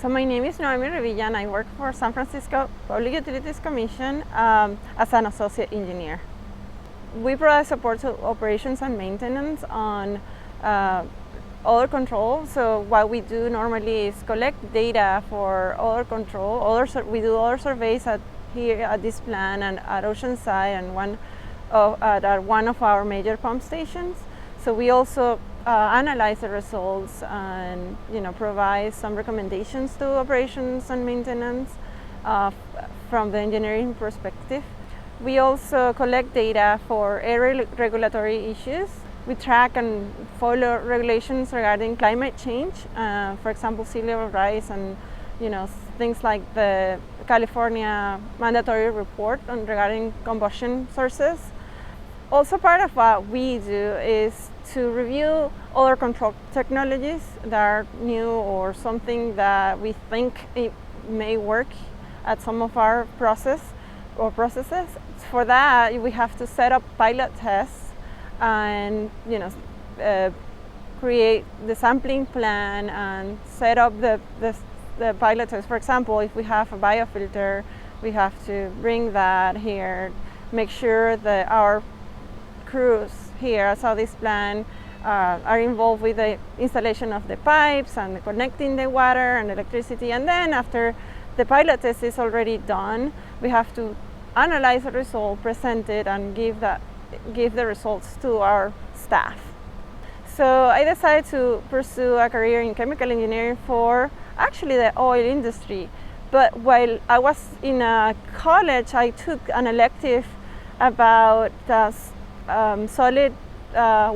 So my name is Nohemy Revilla and I work for San Francisco Public Utilities Commission as an associate engineer. We provide support to operations and maintenance on odor control. So what we do normally is collect data for odor control. We do odor surveys here at this plant and at Oceanside and at one of our major pump stations. So we also analyze the results and provide some recommendations to operations and maintenance from the engineering perspective. We also collect data for air regulatory issues. We track and follow regulations regarding climate change, for example, sea level rise and things like the California mandatory report regarding combustion sources. Also, part of what we do is to review other control technologies that are new or something that we think it may work at some of our processes. For that, we have to set up pilot tests and create the sampling plan and set up the pilot test. For example, if we have a biofilter, we have to bring that here, make sure that our crews here at Southeast Plant are involved with the installation of the pipes and connecting the water and electricity. And then after the pilot test is already done, we have to analyze the result, present it, and give the results to our staff. So I decided to pursue a career in chemical engineering for actually the oil industry. But while I was in college, I took an elective about solid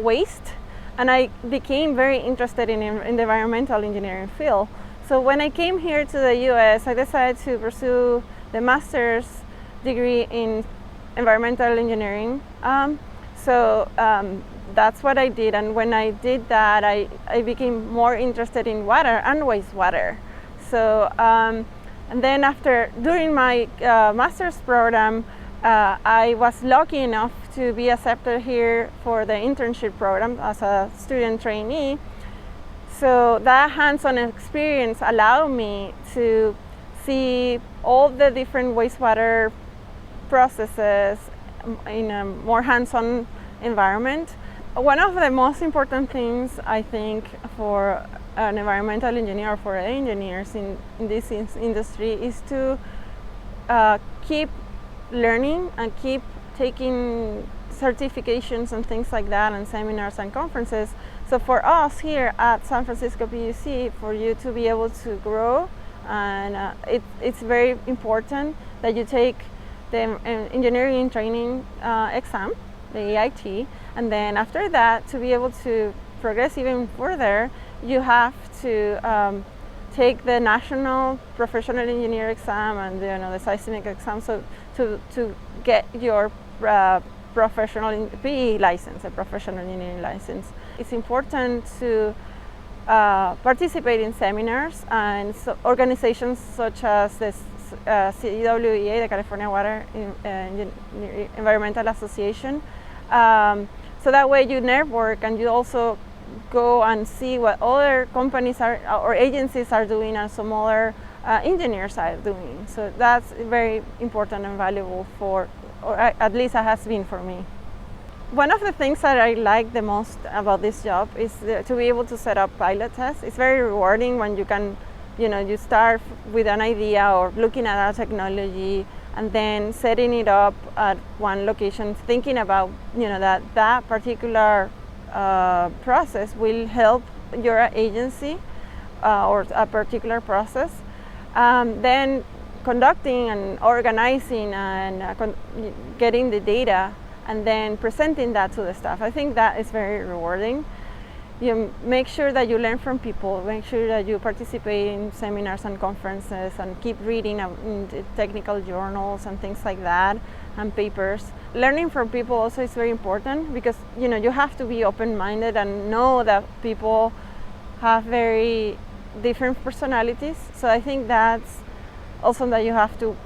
waste, and I became very interested in the environmental engineering field. So when I came here to the US, I decided to pursue the master's degree in environmental engineering. That's what I did, and when I did that, I became more interested in water and wastewater. So and then during my master's program, I was lucky enough to be accepted here for the internship program as a student trainee. So that hands-on experience allowed me to see all the different wastewater processes in a more hands-on environment. One of the most important things, I think, for an environmental engineer or for engineers in this industry is to keep learning and keep taking certifications and things like that, and seminars and conferences. So for us here at San Francisco PUC, for you to be able to grow, and it's very important that you take the engineering training exam, the EIT, and then after that, to be able to progress even further, you have to take the national professional engineer exam and the seismic exam, so to get your professional PE license, a professional engineering license. It's important to participate in seminars and organizations such as the CWEA, the California Water Environmental Association. So that way you network and you also go and see what other companies or agencies are doing and some other engineers are doing. So that's very important and valuable or at least it has been for me. One of the things that I like the most about this job is to be able to set up pilot tests. It's very rewarding when you can, you start with an idea or looking at a technology and then setting it up at one location, thinking about, that particular process will help your agency or a particular process. Then conducting and organizing and getting the data and then presenting that to the staff. I think that is very rewarding. You make sure that you learn from people, make sure that you participate in seminars and conferences and keep reading technical journals and things like that and papers. Learning from people also is very important because you have to be open-minded and know that people have very different personalities. So I think that's also that you have to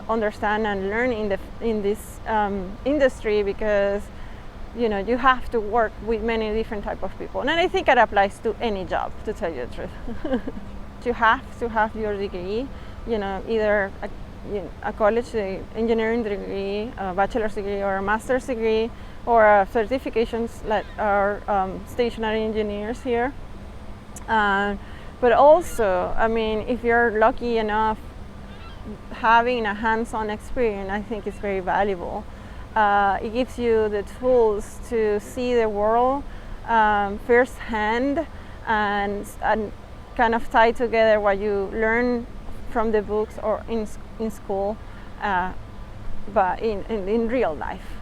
understand and learn in this industry, because you have to work with many different types of people, and I think it applies to any job, to tell you the truth. you have to have your degree, either a college engineering degree, a bachelor's degree, or a master's degree, or certifications like our stationary engineers here. But also, I mean, if you're lucky enough, having a hands-on experience, I think is very valuable. It gives you the tools to see the world firsthand and kind of tie together what you learn from the books or in school, but in real life.